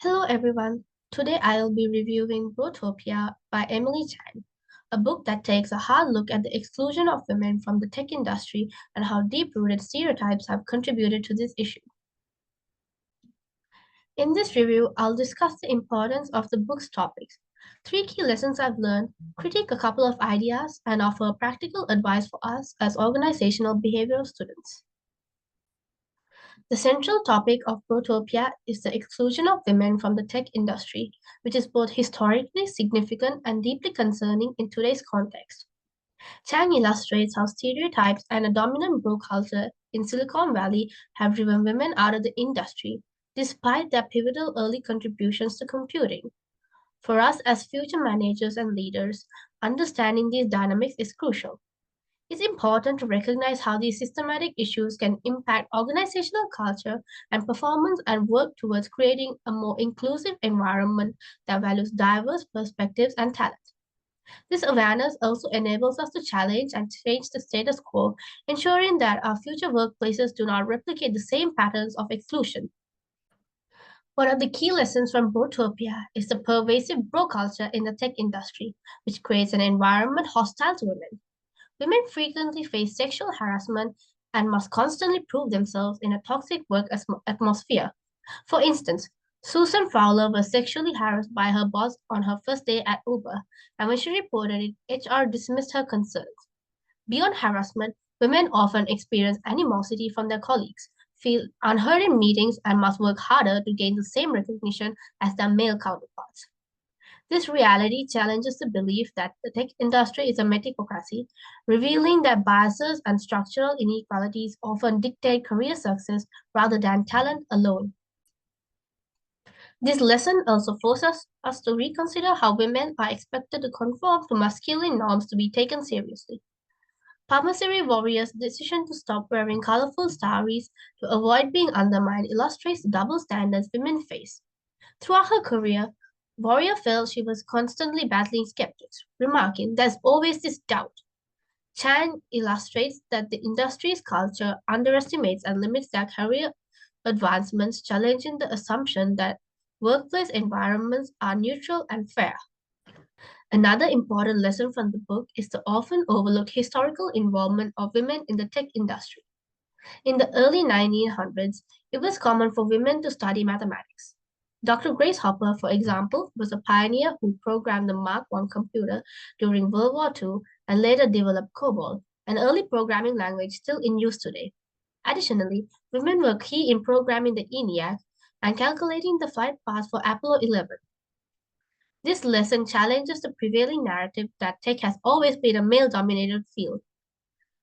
Hello everyone. Today I'll be reviewing Brotopia by Emily Chang, a book that takes a hard look at the exclusion of women from the tech industry and how deep-rooted stereotypes have contributed to this issue. In this review, I'll discuss the importance of the book's topics, three key lessons I've learned, critique a couple of ideas, and offer practical advice for us as organizational behavioral students. The central topic of Brotopia is the exclusion of women from the tech industry, which is both historically significant and deeply concerning in today's context. Chang illustrates how stereotypes and a dominant bro culture in Silicon Valley have driven women out of the industry, despite their pivotal early contributions to computing. For us as future managers and leaders, understanding these dynamics is crucial. It's important to recognize how these systematic issues can impact organizational culture and performance and work towards creating a more inclusive environment that values diverse perspectives and talent. This awareness also enables us to challenge and change the status quo, ensuring that our future workplaces do not replicate the same patterns of exclusion. One of the key lessons from Brotopia is the pervasive bro culture in the tech industry, which creates an environment hostile to women. Women frequently face sexual harassment and must constantly prove themselves in a toxic work atmosphere. For instance, Susan Fowler was sexually harassed by her boss on her first day at Uber, and when she reported it, HR dismissed her concerns. Beyond harassment, women often experience animosity from their colleagues, feel unheard in meetings, and must work harder to gain the same recognition as their male counterparts. This reality challenges the belief that the tech industry is a meritocracy, revealing that biases and structural inequalities often dictate career success rather than talent alone. This lesson also forces us to reconsider how women are expected to conform to masculine norms to be taken seriously. Parmasiri Warrior's decision to stop wearing colorful saris to avoid being undermined illustrates the double standards women face. Throughout her career, Warrior felt she was constantly battling skeptics, remarking, "There's always this doubt." Chang illustrates that the industry's culture underestimates and limits their career advancements, challenging the assumption that workplace environments are neutral and fair. Another important lesson from the book is the often overlooked historical involvement of women in the tech industry. In the early 1900s, it was common for women to study mathematics. Dr. Grace Hopper, for example, was a pioneer who programmed the Mark I computer during World War II and later developed COBOL, an early programming language still in use today. Additionally, women were key in programming the ENIAC and calculating the flight paths for Apollo 11. This lesson challenges the prevailing narrative that tech has always been a male-dominated field.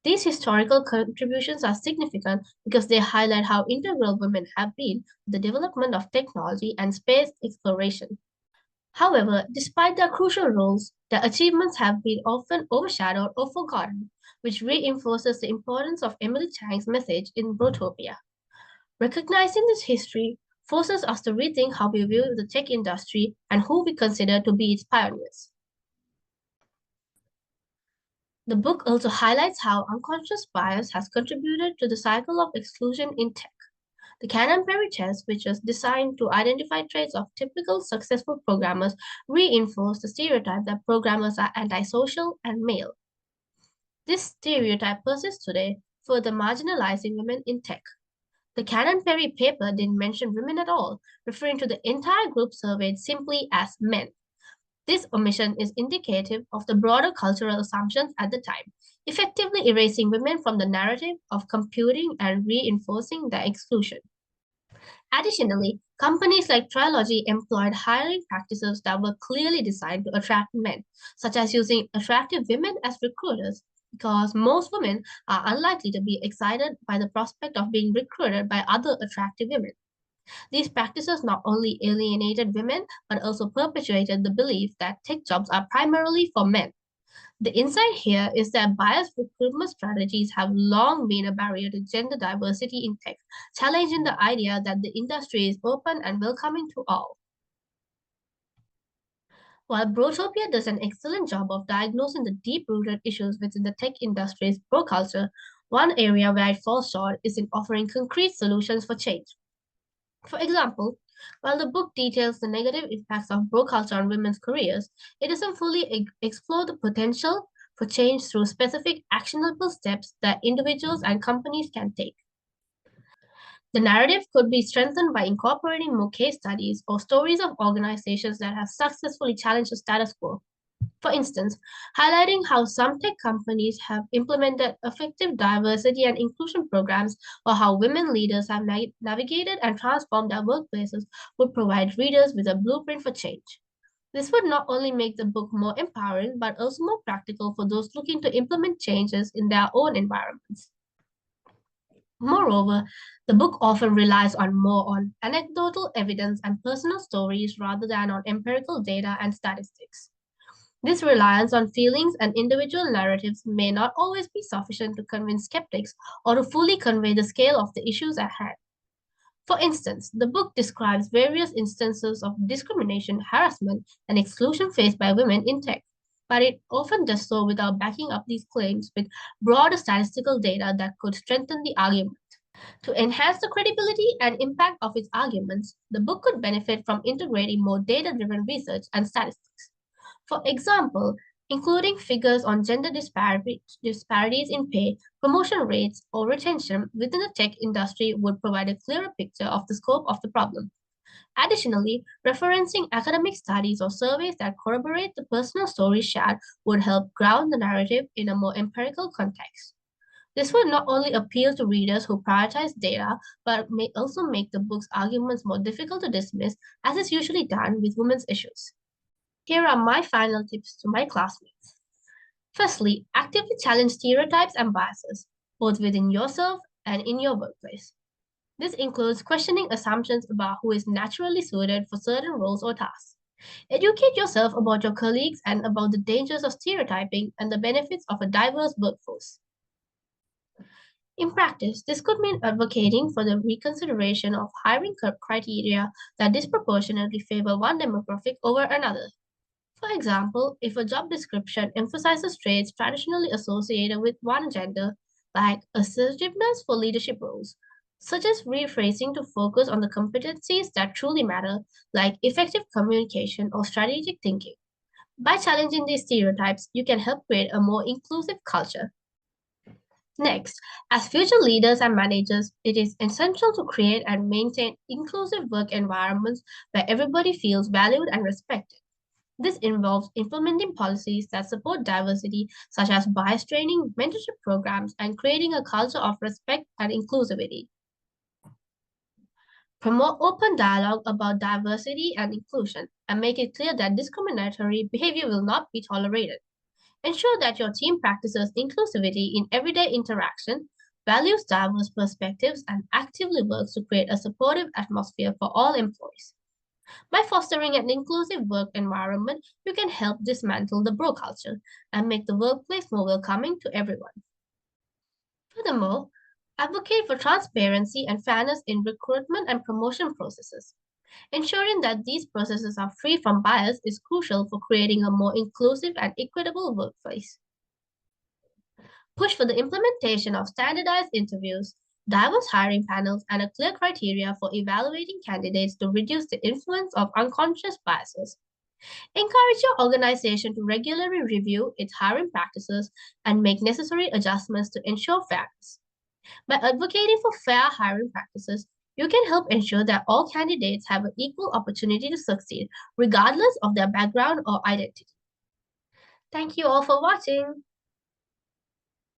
These historical contributions are significant because they highlight how integral women have been to the development of technology and space exploration. However, despite their crucial roles, their achievements have been often overshadowed or forgotten, which reinforces the importance of Emily Chang's message in Brotopia. Recognizing this history forces us to rethink how we view the tech industry and who we consider to be its pioneers. The book also highlights how unconscious bias has contributed to the cycle of exclusion in tech. The Cannon-Perry test, which was designed to identify traits of typical successful programmers, reinforced the stereotype that programmers are antisocial and male. This stereotype persists today, further marginalizing women in tech. The Cannon-Perry paper didn't mention women at all, referring to the entire group surveyed simply as men. This omission is indicative of the broader cultural assumptions at the time, effectively erasing women from the narrative of computing and reinforcing their exclusion. Additionally, companies like Trilogy employed hiring practices that were clearly designed to attract men, such as using attractive women as recruiters, because most women are unlikely to be excited by the prospect of being recruited by other attractive women. These practices not only alienated women, but also perpetuated the belief that tech jobs are primarily for men. The insight here is that biased recruitment strategies have long been a barrier to gender diversity in tech, challenging the idea that the industry is open and welcoming to all. While Brotopia does an excellent job of diagnosing the deep-rooted issues within the tech industry's pro culture, one area where it falls short is in offering concrete solutions for change. For example, while the book details the negative impacts of bro culture on women's careers, it doesn't fully explore the potential for change through specific actionable steps that individuals and companies can take. The narrative could be strengthened by incorporating more case studies or stories of organizations that have successfully challenged the status quo. For instance, highlighting how some tech companies have implemented effective diversity and inclusion programs or how women leaders have navigated and transformed their workplaces would provide readers with a blueprint for change. This would not only make the book more empowering, but also more practical for those looking to implement changes in their own environments. Moreover, the book often relies more on anecdotal evidence and personal stories rather than on empirical data and statistics. This reliance on feelings and individual narratives may not always be sufficient to convince skeptics or to fully convey the scale of the issues at hand. For instance, the book describes various instances of discrimination, harassment, and exclusion faced by women in tech, but it often does so without backing up these claims with broader statistical data that could strengthen the argument. To enhance the credibility and impact of its arguments, the book could benefit from integrating more data driven research and statistics. For example, including figures on gender disparities in pay, promotion rates, or retention within the tech industry would provide a clearer picture of the scope of the problem. Additionally, referencing academic studies or surveys that corroborate the personal stories shared would help ground the narrative in a more empirical context. This would not only appeal to readers who prioritize data, but may also make the book's arguments more difficult to dismiss, as is usually done with women's issues. Here are my final tips to my classmates. Firstly, actively challenge stereotypes and biases, both within yourself and in your workplace. This includes questioning assumptions about who is naturally suited for certain roles or tasks. Educate yourself about your colleagues and about the dangers of stereotyping and the benefits of a diverse workforce. In practice, this could mean advocating for the reconsideration of hiring criteria that disproportionately favor one demographic over another. For example, if a job description emphasizes traits traditionally associated with one gender, like assertiveness for leadership roles, suggest rephrasing to focus on the competencies that truly matter, like effective communication or strategic thinking. By challenging these stereotypes, you can help create a more inclusive culture. Next, as future leaders and managers, it is essential to create and maintain inclusive work environments where everybody feels valued and respected. This involves implementing policies that support diversity, such as bias training, mentorship programs, and creating a culture of respect and inclusivity. Promote open dialogue about diversity and inclusion, and make it clear that discriminatory behavior will not be tolerated. Ensure that your team practices inclusivity in everyday interaction, values diverse perspectives, and actively works to create a supportive atmosphere for all employees. By fostering an inclusive work environment, you can help dismantle the bro culture and make the workplace more welcoming to everyone. Furthermore, advocate for transparency and fairness in recruitment and promotion processes. Ensuring that these processes are free from bias is crucial for creating a more inclusive and equitable workplace. Push for the implementation of standardized interviews, diverse hiring panels, and a clear criteria for evaluating candidates to reduce the influence of unconscious biases. Encourage your organization to regularly review its hiring practices and make necessary adjustments to ensure fairness. By advocating for fair hiring practices, you can help ensure that all candidates have an equal opportunity to succeed, regardless of their background or identity. Thank you all for watching.